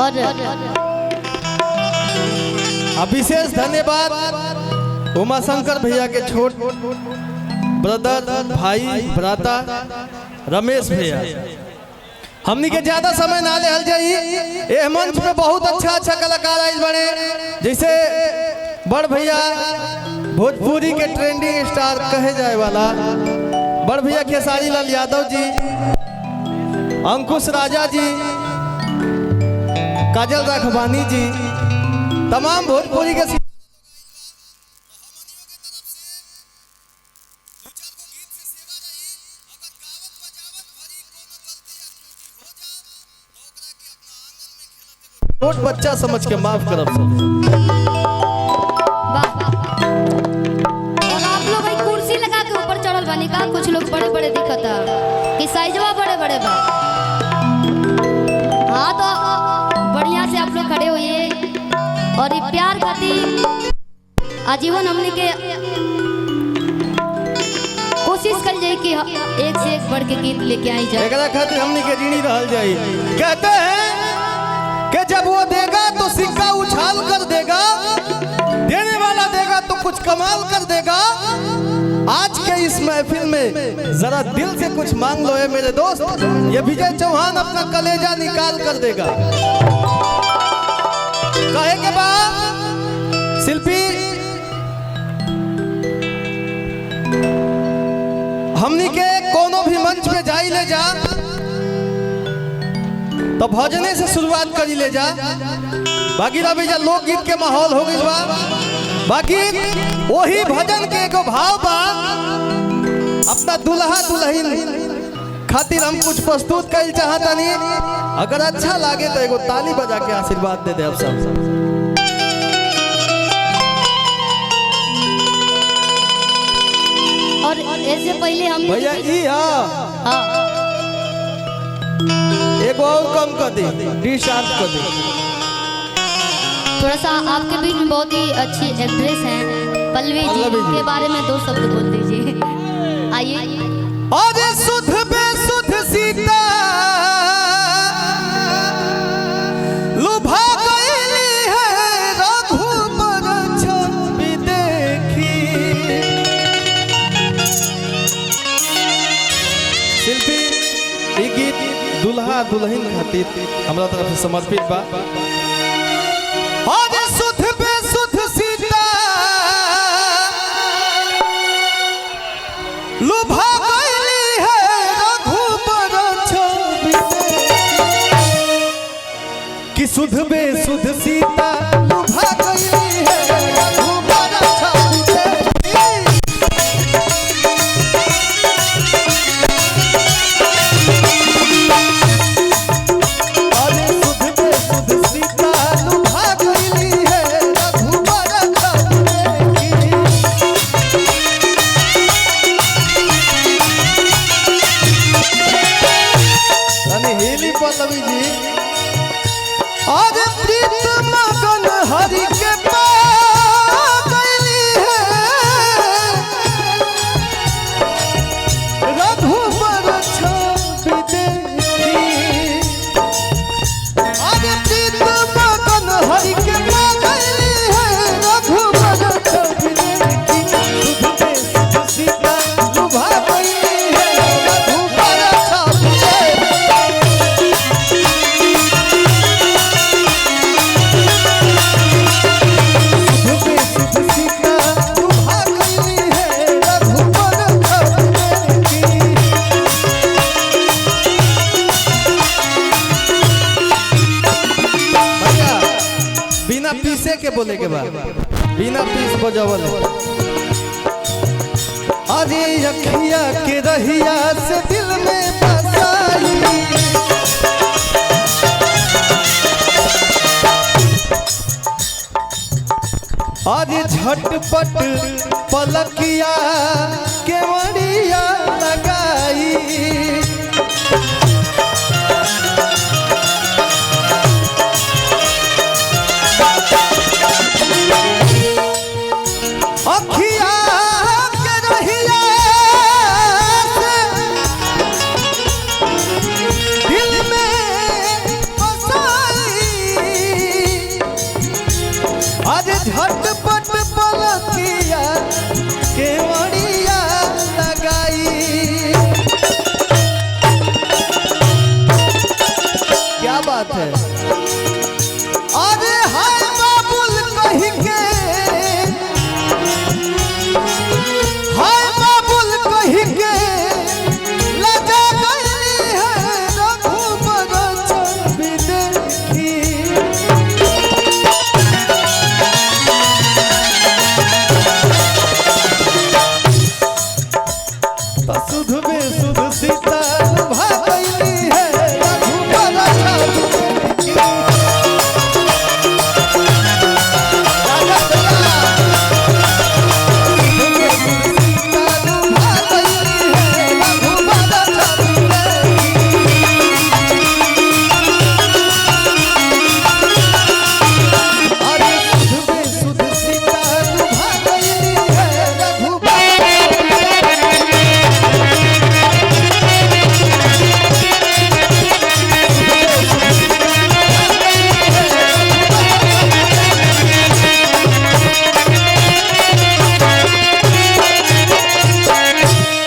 और विशेष धन्यवाद उमा शंकर भैया के छोट ब्रदर भाई भ्राता रमेश भैया। हमनी के ज्यादा समय ना ले जाई, ए मंच पे बहुत अच्छा अच्छा कलाकार आइल बने, जैसे बड़ भैया भोजपुरी के ट्रेंडिंग स्टार कहे जाए वाला बड़ भैया खेसारी लाल यादव जी, अंकुश राजा जी, काजल राघवानी जी, तमाम भोजपुरी के छोट बच्चा समझ के माफ करब सब। और आप लोग एक कुर्सी लगा के ऊपर चढ़ल बानी का? कुछ लोग बड़े बड़े दिखता कि साइजवा बड़े बड़े बा। हाँ तो बढ़िया से आप लोग खड़े होइए और ये प्यार खातिर आजीवन हमने के कोशिश कर जाए कि एक से एक बढ़ के गीत लेके आई जाए। एकरा खातिर हमनी के ऋणी रहल जाई। कहते हैं कि जब वो देगा तो सिक्का उछाल कर देगा, देने वाला देगा तो कुछ कमाल कर देगा। आज के इस महफिल में जरा दिल से कुछ मांग लो है मेरे दोस्त, ये विजय चौहान अपना कलेजा निकाल कर देगा। कहे के बाद शिल्पी हमनी के कोनो भी मंच पे जाई ले जा तो भजने से शुरुआत करी ले जा। बाकी रवि जा लोकगीत के माहौल हो गई बा, बाकी वही भजन के एगो भाव बा। अपना दुल्हा दुल्हन खातिर हम कुछ प्रस्तुत कर चाहता नहीं, अगर अच्छा लागे तो एगो ताली बजा के आशीर्वाद दे दे। अब सब और ऐसे पहले हम भैया हाँ एगो और कम कर दे, डी शार्प कर दे। थोड़ा सा आपके बीच में बहुत ही अच्छी एक्ट्रेस हैं पल्लवी जी के बारे में दो शब्द बोल दीजिए। आइए। और सुध बेसुध सीता लुभा गई है रघुबर छवि देखी। शिल्पी ई गीत दुल्हा दुल्हन खातिर हमरा तरफ से समर्पित बा। और सुध बेसुध सीता लुभा गई है रघुबर छवि कि सुध बेसुध सीता लुभा गई है रघुबर छवि। पल्लवी जी और प्रीत मगन हरि के पागली है रघुबर छवि देखी। और प्रीत मगन हरि के पागली है रघुबर छवि देखी। सुध बेसुध सीता लुभा गई है रघुबर छवि पीसे के बोले के बाद बिना पीस बजावल। अरे अखिया के रहिया से दिल में बसाई, अरे झटपट पलकिया के मड़िया लगाई। दिल में बसाई बात है।